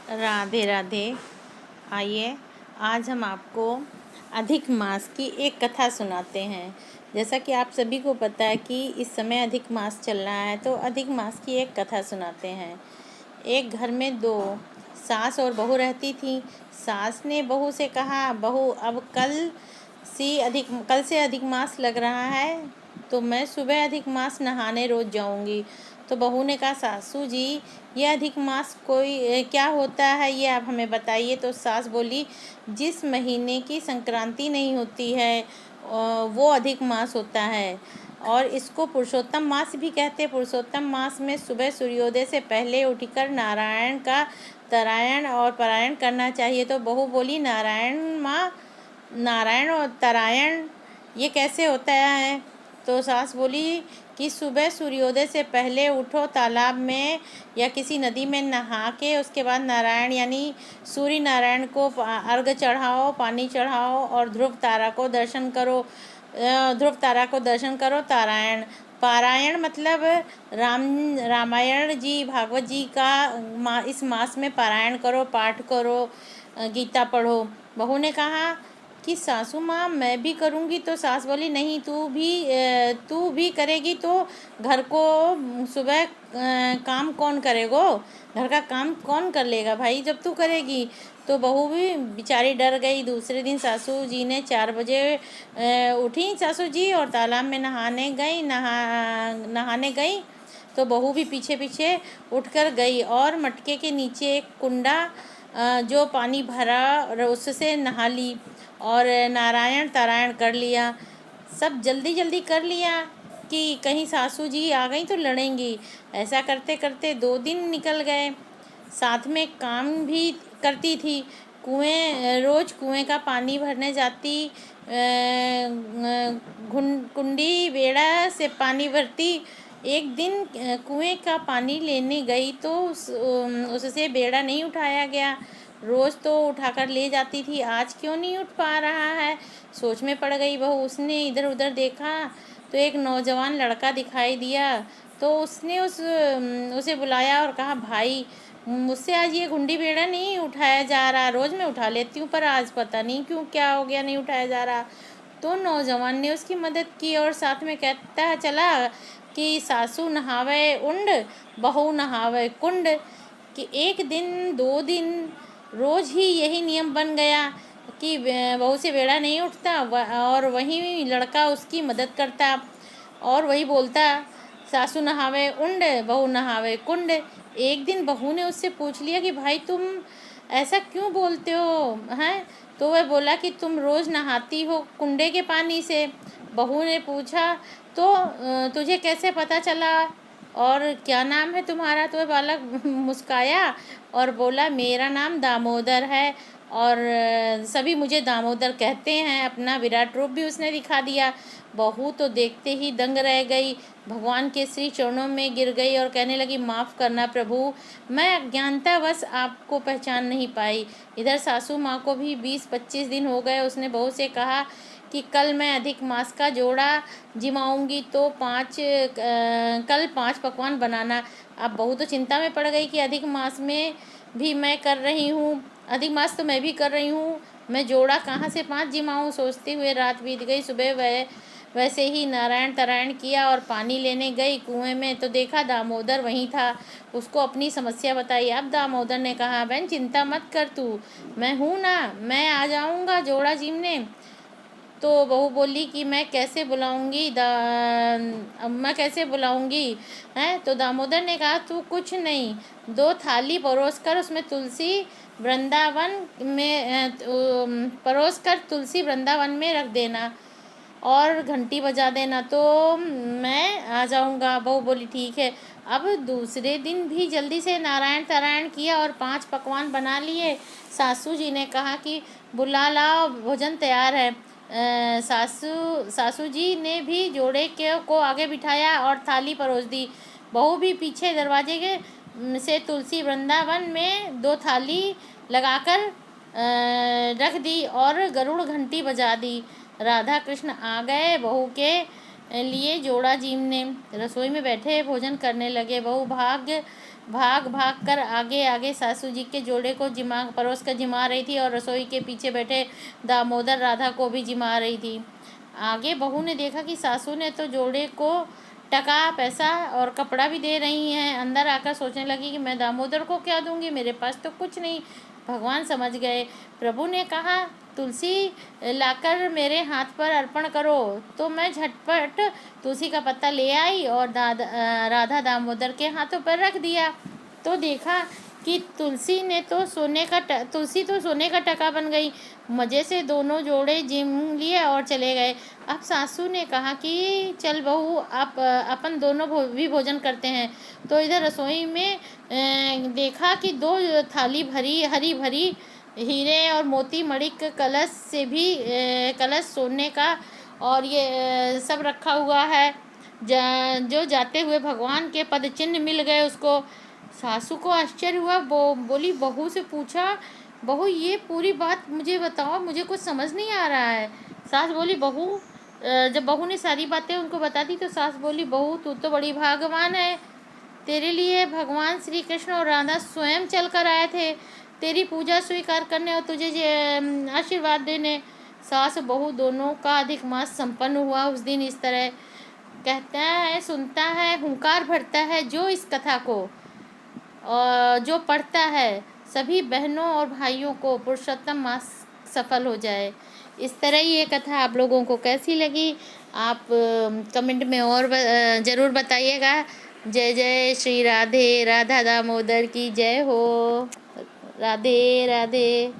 राधे राधे। आइए आज हम आपको अधिक मास की एक कथा सुनाते हैं। जैसा कि आप सभी को पता है कि इस समय अधिक मास चल रहा है, तो अधिक मास की एक कथा सुनाते हैं। एक घर में दो सास और बहू रहती थी। सास ने बहू से कहा, बहू अब कल से अधिक मास लग रहा है, तो मैं सुबह अधिक मास नहाने रोज जाऊंगी। तो बहू ने कहा, सासू जी ये अधिक मास क्या होता है, ये आप हमें बताइए। तो सास बोली, जिस महीने की संक्रांति नहीं होती है वो अधिक मास होता है, और इसको पुरुषोत्तम मास भी कहते हैं। पुरुषोत्तम मास में सुबह सूर्योदय से पहले उठकर नारायण का तरायण और पारायण करना चाहिए। तो बहू बोली, नारायण माँ, नारायण और तरायण ये कैसे होता है? तो सास बोली कि सुबह सूर्योदय से पहले उठो, तालाब में या किसी नदी में नहा के उसके बाद नारायण यानी सूर्य नारायण को अर्घ चढ़ाओ, पानी चढ़ाओ और ध्रुव तारा को दर्शन करो। तारायण पारायण मतलब रामायण जी, भागवत जी का इस मास में पारायण करो, पाठ करो, गीता पढ़ो। बहू ने कहा कि सासू माँ मैं भी करूँगी। तो सास बोली, नहीं, तू भी करेगी तो घर को सुबह काम कौन करेगो? घर का काम कौन कर लेगा भाई जब तू करेगी? तो बहू भी बेचारी डर गई। दूसरे दिन सासू जी ने 4 बजे उठी सासू जी और तालाब में नहाने गई। तो बहू भी पीछे पीछे उठकर गई और मटके के नीचे एक कुंडा जो पानी भरा उससे नहा ली और नारायण तारायण कर लिया। सब जल्दी जल्दी कर लिया कि कहीं सासू जी आ गई तो लड़ेंगी। ऐसा करते करते 2 दिन निकल गए। साथ में काम भी करती थी। रोज कुएं का पानी भरने जाती, कुंडी बेड़ा से पानी भरती। एक दिन कुएं का पानी लेने गई तो उससे बेड़ा नहीं उठाया गया। रोज़ तो उठाकर ले जाती थी, आज क्यों नहीं उठ पा रहा है? सोच में पड़ गई बहू। उसने इधर उधर देखा तो एक नौजवान लड़का दिखाई दिया। तो उसने उसे बुलाया और कहा, भाई मुझसे आज ये गुंडी बेड़ा नहीं उठाया जा रहा। रोज़ मैं उठा लेती हूँ पर आज पता नहीं क्यों क्या हो गया, नहीं उठाया जा रहा। तो नौजवान ने उसकी मदद की और साथ में कहता चला कि सासू नहावे उंड, बहू नहावे कुंड। कि एक दिन 2 दिन रोज़ ही यही नियम बन गया कि बहू से बेड़ा नहीं उठता और वही लड़का उसकी मदद करता और वही बोलता, सासू नहावे उंड, बहू नहावे कुंड। एक दिन बहू ने उससे पूछ लिया कि भाई तुम ऐसा क्यों बोलते हो हैं? तो वह बोला कि तुम रोज़ नहाती हो कुंडे के पानी से। बहू ने पूछा, तो तुझे कैसे पता चला और क्या नाम है तुम्हारा? तो वह बालक मुस्काया और बोला, मेरा नाम दामोदर है और सभी मुझे दामोदर कहते हैं। अपना विराट रूप भी उसने दिखा दिया। बहू तो देखते ही दंग रह गई, भगवान के श्री चरणों में गिर गई और कहने लगी, माफ़ करना प्रभु, मैं अज्ञानतावश आपको पहचान नहीं पाई। इधर सासू माँ को भी 20-25 दिन हो गए। उसने बहू से कहा कि कल मैं अधिक मास का जोड़ा जिमाऊंगी तो कल 5 पकवान बनाना। अब बहू तो चिंता में पड़ गई कि अधिक मास में भी मैं कर रही हूँ, अधिक मास तो मैं भी कर रही हूँ, मैं जोड़ा कहाँ से 5 जिमाऊँ? सोचते हुए रात बीत गई। सुबह वैसे ही नारायण तारायण किया और पानी लेने गई कुएं में तो देखा दामोदर वहीं था। उसको अपनी समस्या बताई। अब दामोदर ने कहा, बहन चिंता मत कर, तू मैं हूँ ना, मैं आ जाऊँगा जोड़ा जीमने। तो बहू बोली कि मैं कैसे बुलाऊंगी हैं? तो दामोदर ने कहा, तू कुछ नहीं, 2 थाली परोस कर तुलसी वृंदावन में रख देना और घंटी बजा देना तो मैं आ जाऊंगा। बहू बोली, ठीक है। अब दूसरे दिन भी जल्दी से नारायण तारायण किया और 5 पकवान बना लिए। सासू जी ने कहा कि बुला लाओ, भोजन तैयार है। सासू जी ने भी जोड़े को आगे बिठाया और थाली परोस दी। बहू भी पीछे दरवाजे से तुलसी वृंदावन में 2 थाली लगाकर रख दी और गरुड़ घंटी बजा दी। राधा कृष्ण आ गए बहू के लिए जोड़ा जीमने। रसोई में बैठे भोजन करने लगे। बहू भाग भाग भाग कर आगे आगे सासू जी के जोड़े को परोस कर जिमा रही थी और रसोई के पीछे बैठे दामोदर राधा को भी जिमा रही थी। आगे बहू ने देखा कि सासू ने तो जोड़े को टका पैसा और कपड़ा भी दे रही हैं। अंदर आकर सोचने लगी कि मैं दामोदर को क्या दूंगी, मेरे पास तो कुछ नहीं। भगवान समझ गए। प्रभु ने कहा, तुलसी लाकर मेरे हाथ पर अर्पण करो। तो मैं झटपट तुलसी का पत्ता ले आई और राधा दामोदर के हाथों पर रख दिया। तो देखा कि तुलसी तो सोने का टका बन गई। मज़े से दोनों जोड़े जिम लिए और चले गए। अब सासू ने कहा कि चल बहू, आप अपन दोनों भी भोजन करते हैं। तो इधर रसोई में देखा कि 2 थाली भरी हरी भरी हीरे और मोती मणिक कलश से भी कलश सोने का और ये सब रखा हुआ है। जो जाते हुए भगवान के पद चिन्ह मिल गए उसको। सासू को आश्चर्य हुआ। बोली, बहू से पूछा, बहू ये पूरी बात मुझे बताओ, मुझे कुछ समझ नहीं आ रहा है। सास बोली, बहू जब बहू ने सारी बातें उनको बता दी तो सास बोली, बहू तू तो बड़ी भाग्यवान है, तेरे लिए भगवान श्री कृष्ण और राधा स्वयं चल कर आए थे तेरी पूजा स्वीकार करने और तुझे आशीर्वाद देने। सास बहू दोनों का अधिक मास संपन्न हुआ उस दिन। इस तरह कहता है, सुनता है, हुंकार भरता है जो इस कथा को और जो पढ़ता है, सभी बहनों और भाइयों को पुरुषोत्तम मास सफल हो जाए। इस तरह ये कथा आप लोगों को कैसी लगी, आप कमेंट में और ज़रूर बताइएगा। जय जय श्री राधे, राधा दामोदर की जय हो। राधे राधे।